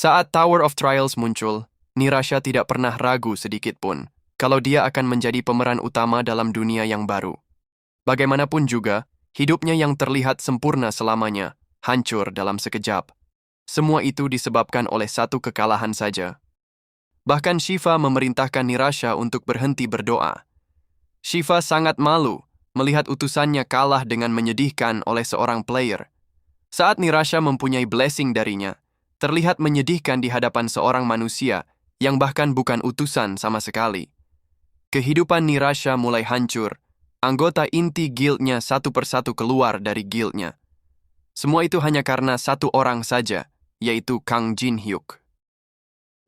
Saat Tower of Trials muncul, Nirasha tidak pernah ragu sedikit pun kalau dia akan menjadi pemeran utama dalam dunia yang baru. Bagaimanapun juga, hidupnya yang terlihat sempurna selamanya hancur dalam sekejap. Semua itu disebabkan oleh satu kekalahan saja. Bahkan Shiva memerintahkan Nirasha untuk berhenti berdoa. Shiva sangat malu melihat utusannya kalah dengan menyedihkan oleh seorang player. Saat Nirasha mempunyai blessing darinya, terlihat menyedihkan di hadapan seorang manusia yang bahkan bukan utusan sama sekali. Kehidupan Nirasha mulai hancur. Anggota inti guildnya satu persatu keluar dari guildnya. Semua itu hanya karena satu orang saja, yaitu Kang Jin-hyuk.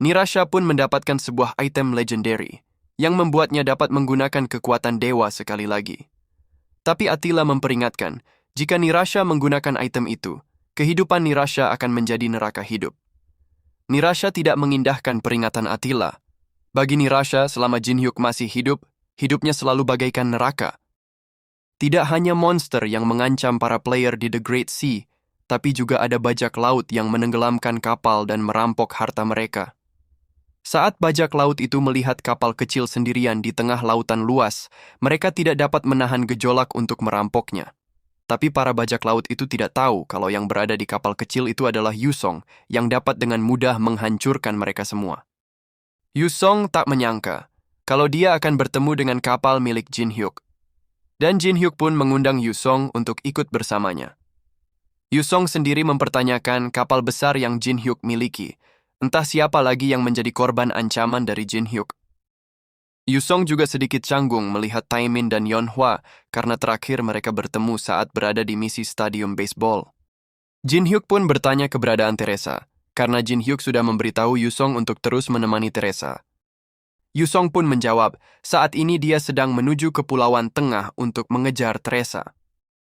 Nirasha pun mendapatkan sebuah item legendary yang membuatnya dapat menggunakan kekuatan dewa sekali lagi. Tapi Attila memperingatkan, jika Nirasha menggunakan item itu, kehidupan Nirasha akan menjadi neraka hidup. Nirasha tidak mengindahkan peringatan Attila. Bagi Nirasha, selama Jin-hyuk masih hidup, hidupnya selalu bagaikan neraka. Tidak hanya monster yang mengancam para player di The Great Sea, tapi juga ada bajak laut yang menenggelamkan kapal dan merampok harta mereka. Saat bajak laut itu melihat kapal kecil sendirian di tengah lautan luas, mereka tidak dapat menahan gejolak untuk merampoknya. Tapi para bajak laut itu tidak tahu kalau yang berada di kapal kecil itu adalah Yusong yang dapat dengan mudah menghancurkan mereka semua. Yusong tak menyangka kalau dia akan bertemu dengan kapal milik Jin-hyuk. Dan Jin-hyuk pun mengundang Yusong untuk ikut bersamanya. Yusong sendiri mempertanyakan kapal besar yang Jin-hyuk miliki. Entah siapa lagi yang menjadi korban ancaman dari Jin-hyuk. Yusong juga sedikit canggung melihat Taemin dan Yeonhwa karena terakhir mereka bertemu saat berada di misi stadium baseball. Jin-hyuk pun bertanya keberadaan Teresa, karena Jin-hyuk sudah memberitahu Yusong untuk terus menemani Teresa. Yusong pun menjawab, saat ini dia sedang menuju Kepulauan Tengah untuk mengejar Teresa.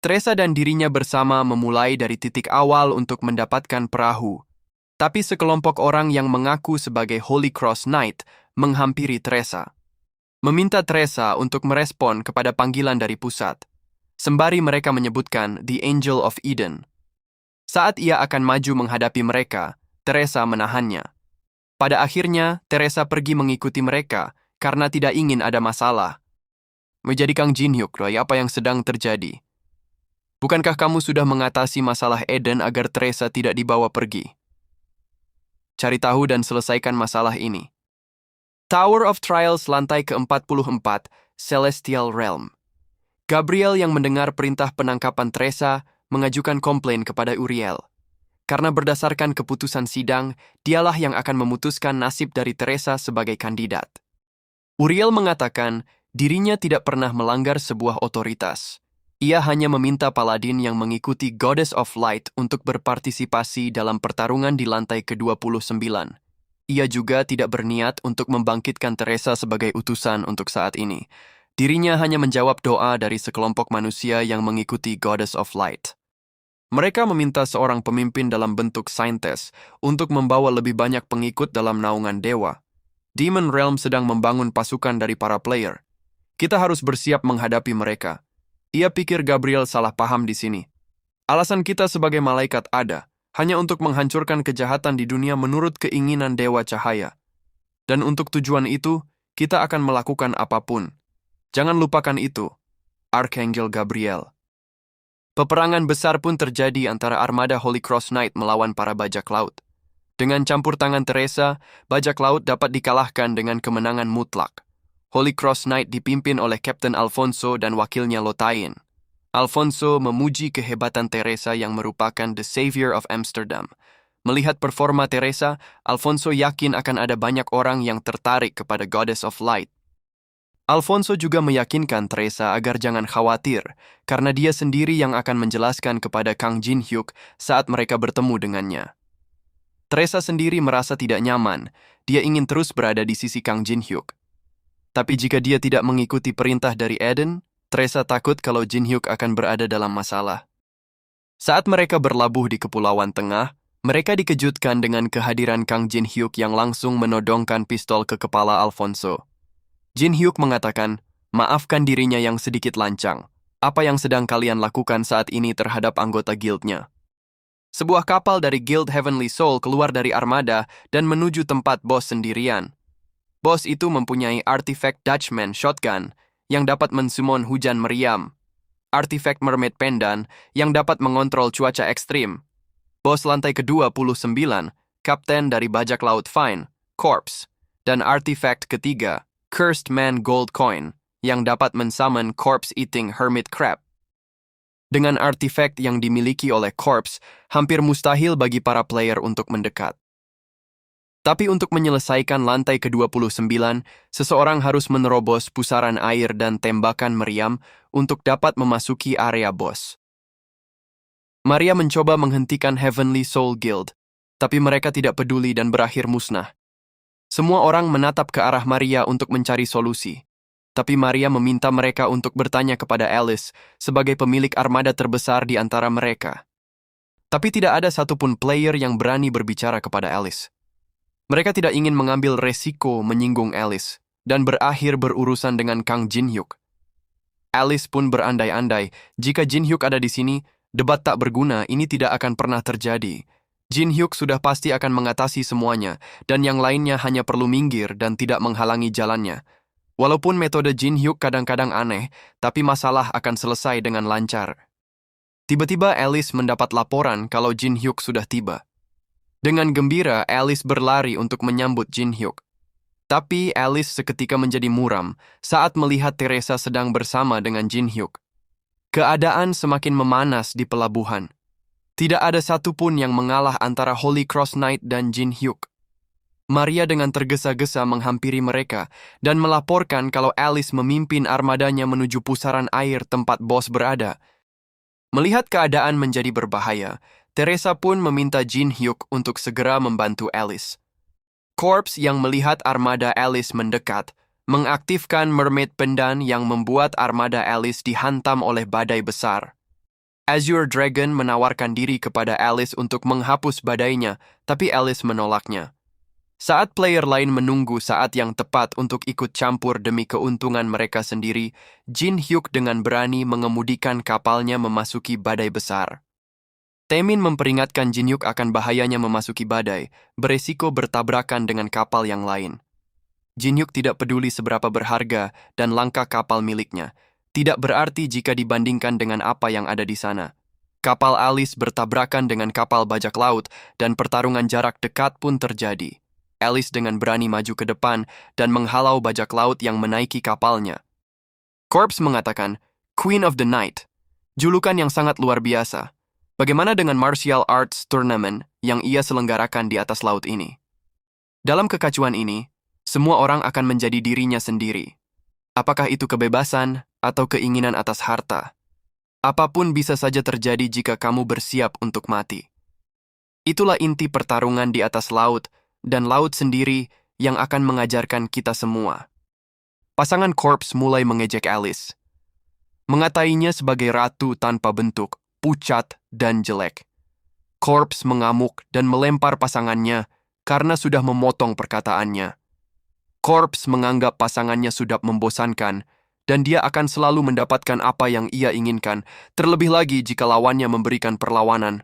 Teresa dan dirinya bersama memulai dari titik awal untuk mendapatkan perahu. Tapi sekelompok orang yang mengaku sebagai Holy Cross Knight menghampiri Teresa. Meminta Teresa untuk merespon kepada panggilan dari pusat. Sembari mereka menyebutkan The Angel of Eden. Saat ia akan maju menghadapi mereka, Teresa menahannya. Pada akhirnya, Teresa pergi mengikuti mereka karena tidak ingin ada masalah. Menjadi Kang Jin-hyuk, apa yang sedang terjadi? Bukankah kamu sudah mengatasi masalah Eden agar Teresa tidak dibawa pergi? Cari tahu dan selesaikan masalah ini. Tower of Trials lantai ke-44, Celestial Realm. Gabriel yang mendengar perintah penangkapan Teresa mengajukan komplain kepada Uriel. Karena berdasarkan keputusan sidang, dialah yang akan memutuskan nasib dari Teresa sebagai kandidat. Uriel mengatakan dirinya tidak pernah melanggar sebuah otoritas. Ia hanya meminta paladin yang mengikuti Goddess of Light untuk berpartisipasi dalam pertarungan di lantai ke-29. Ia juga tidak berniat untuk membangkitkan Teresa sebagai utusan untuk saat ini. Dirinya hanya menjawab doa dari sekelompok manusia yang mengikuti Goddess of Light. Mereka meminta seorang pemimpin dalam bentuk saintes untuk membawa lebih banyak pengikut dalam naungan dewa. Demon Realm sedang membangun pasukan dari para player. Kita harus bersiap menghadapi mereka. Ia pikir Gabriel salah paham di sini. Alasan kita sebagai malaikat ada, hanya untuk menghancurkan kejahatan di dunia menurut keinginan Dewa Cahaya. Dan untuk tujuan itu, kita akan melakukan apapun. Jangan lupakan itu, Archangel Gabriel. Peperangan besar pun terjadi antara armada Holy Cross Knight melawan para bajak laut. Dengan campur tangan Teresa, bajak laut dapat dikalahkan dengan kemenangan mutlak. Holy Cross Knight dipimpin oleh Kapten Alfonso dan wakilnya Lotain. Alfonso memuji kehebatan Teresa yang merupakan The Savior of Amsterdam. Melihat performa Teresa, Alfonso yakin akan ada banyak orang yang tertarik kepada Goddess of Light. Alfonso juga meyakinkan Teresa agar jangan khawatir, karena dia sendiri yang akan menjelaskan kepada Kang Jin-hyuk saat mereka bertemu dengannya. Teresa sendiri merasa tidak nyaman, dia ingin terus berada di sisi Kang Jin-hyuk. Tapi jika dia tidak mengikuti perintah dari Eden, Teresa takut kalau Jin-hyuk akan berada dalam masalah. Saat mereka berlabuh di Kepulauan Tengah, mereka dikejutkan dengan kehadiran Kang Jin-hyuk yang langsung menodongkan pistol ke kepala Alfonso. Jin-hyuk mengatakan, maafkan dirinya yang sedikit lancang. Apa yang sedang kalian lakukan saat ini terhadap anggota guildnya? Sebuah kapal dari Guild Heavenly Soul keluar dari armada dan menuju tempat bos sendirian. Bos itu mempunyai artifact Dutchman Shotgun yang dapat mensummon hujan meriam, artifact Mermaid Pendant yang dapat mengontrol cuaca ekstrim, bos lantai ke-29, kapten dari bajak laut Fine, Corpse, dan artifact ketiga, Cursed Man Gold Coin, yang dapat mensummon Corpse-Eating Hermit Crab. Dengan artifact yang dimiliki oleh Corpse, hampir mustahil bagi para player untuk mendekat. Tapi untuk menyelesaikan lantai ke-29, seseorang harus menerobos pusaran air dan tembakan meriam untuk dapat memasuki area bos. Maria mencoba menghentikan Heavenly Soul Guild, tapi mereka tidak peduli dan berakhir musnah. Semua orang menatap ke arah Maria untuk mencari solusi. Tapi Maria meminta mereka untuk bertanya kepada Alice sebagai pemilik armada terbesar di antara mereka. Tapi tidak ada satupun player yang berani berbicara kepada Alice. Mereka tidak ingin mengambil resiko menyinggung Alice dan berakhir berurusan dengan Kang Jin Hyuk. Alice pun berandai-andai, jika Jin Hyuk ada di sini, debat tak berguna ini tidak akan pernah terjadi. Jin Hyuk sudah pasti akan mengatasi semuanya, dan yang lainnya hanya perlu minggir dan tidak menghalangi jalannya. Walaupun metode Jin Hyuk kadang-kadang aneh, tapi masalah akan selesai dengan lancar. Tiba-tiba Alice mendapat laporan kalau Jin Hyuk sudah tiba. Dengan gembira, Alice berlari untuk menyambut Jin Hyuk. Tapi Alice seketika menjadi muram saat melihat Teresa sedang bersama dengan Jin Hyuk. Keadaan semakin memanas di pelabuhan. Tidak ada satupun yang mengalah antara Holy Cross Knight dan Jin Hyuk. Maria dengan tergesa-gesa menghampiri mereka dan melaporkan kalau Alice memimpin armadanya menuju pusaran air tempat bos berada. Melihat keadaan menjadi berbahaya, Teresa pun meminta Jin Hyuk untuk segera membantu Alice. Corpse yang melihat armada Alice mendekat, mengaktifkan Mermaid Pendant yang membuat armada Alice dihantam oleh badai besar. Azure Dragon menawarkan diri kepada Alice untuk menghapus badainya, tapi Alice menolaknya. Saat player lain menunggu saat yang tepat untuk ikut campur demi keuntungan mereka sendiri, Jin Hyuk dengan berani mengemudikan kapalnya memasuki badai besar. Taemin memperingatkan Jin Hyuk akan bahayanya memasuki badai, beresiko bertabrakan dengan kapal yang lain. Jin Hyuk tidak peduli seberapa berharga dan langka kapal miliknya. Tidak berarti jika dibandingkan dengan apa yang ada di sana. Kapal Alice bertabrakan dengan kapal bajak laut dan pertarungan jarak dekat pun terjadi. Alice dengan berani maju ke depan dan menghalau bajak laut yang menaiki kapalnya. Corpse mengatakan, Queen of the Night, julukan yang sangat luar biasa. Bagaimana dengan martial arts tournament yang ia selenggarakan di atas laut ini? Dalam kekacauan ini, semua orang akan menjadi dirinya sendiri. Apakah itu kebebasan atau keinginan atas harta? Apapun bisa saja terjadi jika kamu bersiap untuk mati. Itulah inti pertarungan di atas laut, dan laut sendiri yang akan mengajarkan kita semua. Pasangan Corpse mulai mengejek Alice. Mengatainya sebagai ratu tanpa bentuk, pucat dan jelek. Corpse mengamuk dan melempar pasangannya karena sudah memotong perkataannya. Corpse menganggap pasangannya sudah membosankan dan dia akan selalu mendapatkan apa yang ia inginkan, terlebih lagi jika lawannya memberikan perlawanan.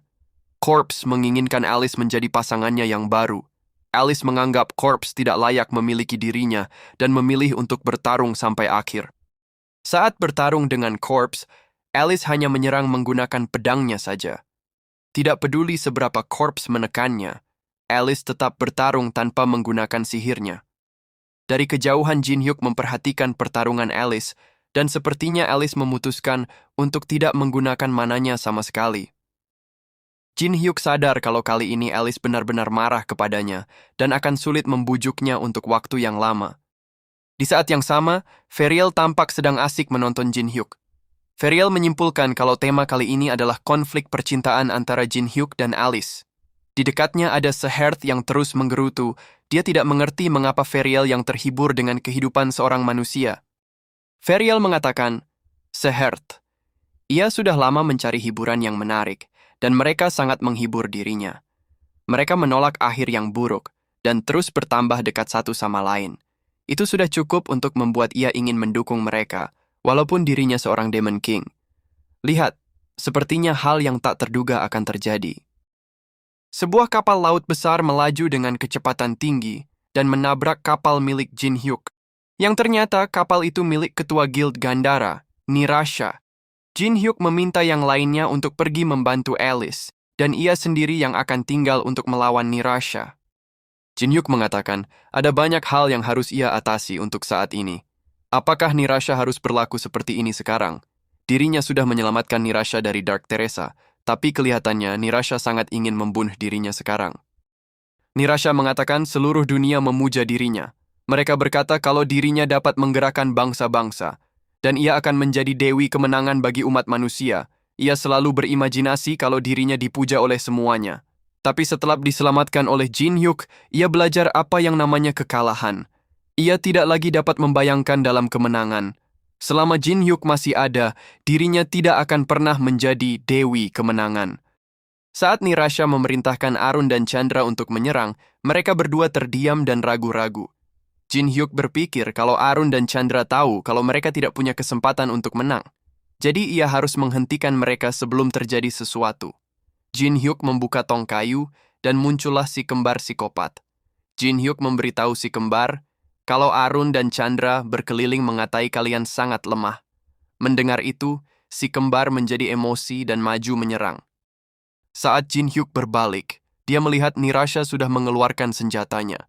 Corpse menginginkan Alice menjadi pasangannya yang baru. Alice menganggap Corpse tidak layak memiliki dirinya dan memilih untuk bertarung sampai akhir. Saat bertarung dengan Corpse, Alice hanya menyerang menggunakan pedangnya saja. Tidak peduli seberapa Corpse menekannya, Alice tetap bertarung tanpa menggunakan sihirnya. Dari kejauhan Jin Hyuk memperhatikan pertarungan Alice, dan sepertinya Alice memutuskan untuk tidak menggunakan mananya sama sekali. Jin Hyuk sadar kalau kali ini Alice benar-benar marah kepadanya dan akan sulit membujuknya untuk waktu yang lama. Di saat yang sama, Feriel tampak sedang asik menonton Jin Hyuk. Feriel menyimpulkan kalau tema kali ini adalah konflik percintaan antara Jin Hyuk dan Alice. Di dekatnya ada Seherth yang terus menggerutu. Dia tidak mengerti mengapa Feriel yang terhibur dengan kehidupan seorang manusia. Feriel mengatakan, Seherth, ia sudah lama mencari hiburan yang menarik, dan mereka sangat menghibur dirinya. Mereka menolak akhir yang buruk, dan terus bertambah dekat satu sama lain. Itu sudah cukup untuk membuat ia ingin mendukung mereka, walaupun dirinya seorang Demon King. Lihat, sepertinya hal yang tak terduga akan terjadi. Sebuah kapal laut besar melaju dengan kecepatan tinggi dan menabrak kapal milik Jin Hyuk. Yang ternyata kapal itu milik ketua Guild Gandara, Nirasha. Jin Hyuk meminta yang lainnya untuk pergi membantu Alice, dan ia sendiri yang akan tinggal untuk melawan Nirasha. Jin Hyuk mengatakan, ada banyak hal yang harus ia atasi untuk saat ini. Apakah Nirasha harus berlaku seperti ini sekarang? Dirinya sudah menyelamatkan Nirasha dari Dark Teresa, tapi kelihatannya Nirasha sangat ingin membunuh dirinya sekarang. Nirasha mengatakan seluruh dunia memuja dirinya. Mereka berkata kalau dirinya dapat menggerakkan bangsa-bangsa, dan ia akan menjadi dewi kemenangan bagi umat manusia. Ia selalu berimajinasi kalau dirinya dipuja oleh semuanya. Tapi setelah diselamatkan oleh Jin Hyuk, ia belajar apa yang namanya kekalahan. Ia tidak lagi dapat membayangkan dalam kemenangan. Selama Jin Hyuk masih ada, dirinya tidak akan pernah menjadi dewi kemenangan. Saat Nirasha memerintahkan Arun dan Chandra untuk menyerang, mereka berdua terdiam dan ragu-ragu. Jin Hyuk berpikir kalau Arun dan Chandra tahu kalau mereka tidak punya kesempatan untuk menang. Jadi ia harus menghentikan mereka sebelum terjadi sesuatu. Jin Hyuk membuka tong kayu dan muncullah si kembar psikopat. Jin Hyuk memberitahu si kembar kalau Arun dan Chandra berkeliling mengatai kalian sangat lemah. Mendengar itu, si kembar menjadi emosi dan maju menyerang. Saat Jin Hyuk berbalik, dia melihat Nirasha sudah mengeluarkan senjatanya.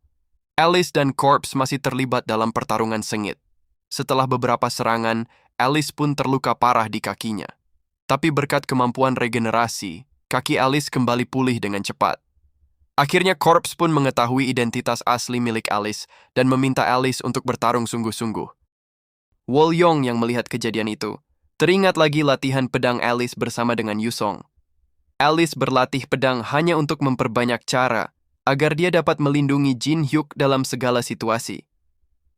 Alice dan Corpse masih terlibat dalam pertarungan sengit. Setelah beberapa serangan, Alice pun terluka parah di kakinya. Tapi berkat kemampuan regenerasi, kaki Alice kembali pulih dengan cepat. Akhirnya Corpse pun mengetahui identitas asli milik Alice dan meminta Alice untuk bertarung sungguh-sungguh. Wolyong yang melihat kejadian itu, teringat lagi latihan pedang Alice bersama dengan Yusong. Alice berlatih pedang hanya untuk memperbanyak cara, agar dia dapat melindungi Jin Hyuk dalam segala situasi.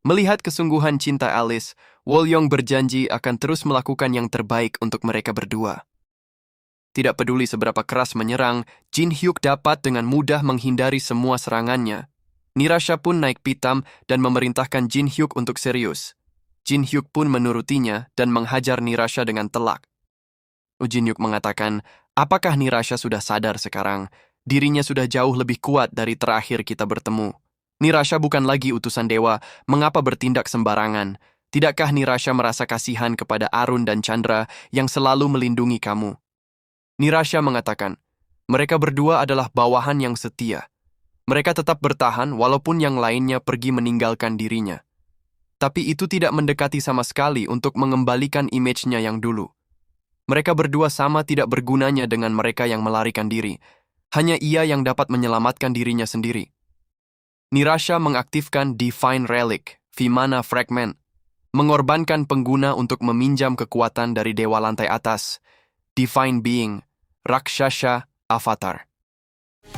Melihat kesungguhan cinta Alice, Wolyong berjanji akan terus melakukan yang terbaik untuk mereka berdua. Tidak peduli seberapa keras menyerang, Jin Hyuk dapat dengan mudah menghindari semua serangannya. Nirasha pun naik pitam dan memerintahkan Jin Hyuk untuk serius. Jin Hyuk pun menurutinya dan menghajar Nirasha dengan telak. Jin Hyuk mengatakan, apakah Nirasha sudah sadar sekarang? Dirinya sudah jauh lebih kuat dari terakhir kita bertemu. Nirasha bukan lagi utusan dewa, mengapa bertindak sembarangan? Tidakkah Nirasha merasa kasihan kepada Arun dan Chandra yang selalu melindungi kamu? Nirasha mengatakan, mereka berdua adalah bawahan yang setia. Mereka tetap bertahan walaupun yang lainnya pergi meninggalkan dirinya. Tapi itu tidak mendekati sama sekali untuk mengembalikan image-nya yang dulu. Mereka berdua sama tidak bergunanya dengan mereka yang melarikan diri. Hanya ia yang dapat menyelamatkan dirinya sendiri. Nirasha mengaktifkan Divine Relic, Vimana Fragment, mengorbankan pengguna untuk meminjam kekuatan dari dewa lantai atas, Divine Being, Rakshasa Avatar.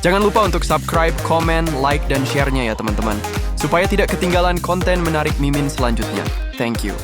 Jangan lupa untuk subscribe, komen, like, dan share-nya ya teman-teman, supaya tidak ketinggalan konten menarik Mimin selanjutnya. Thank you.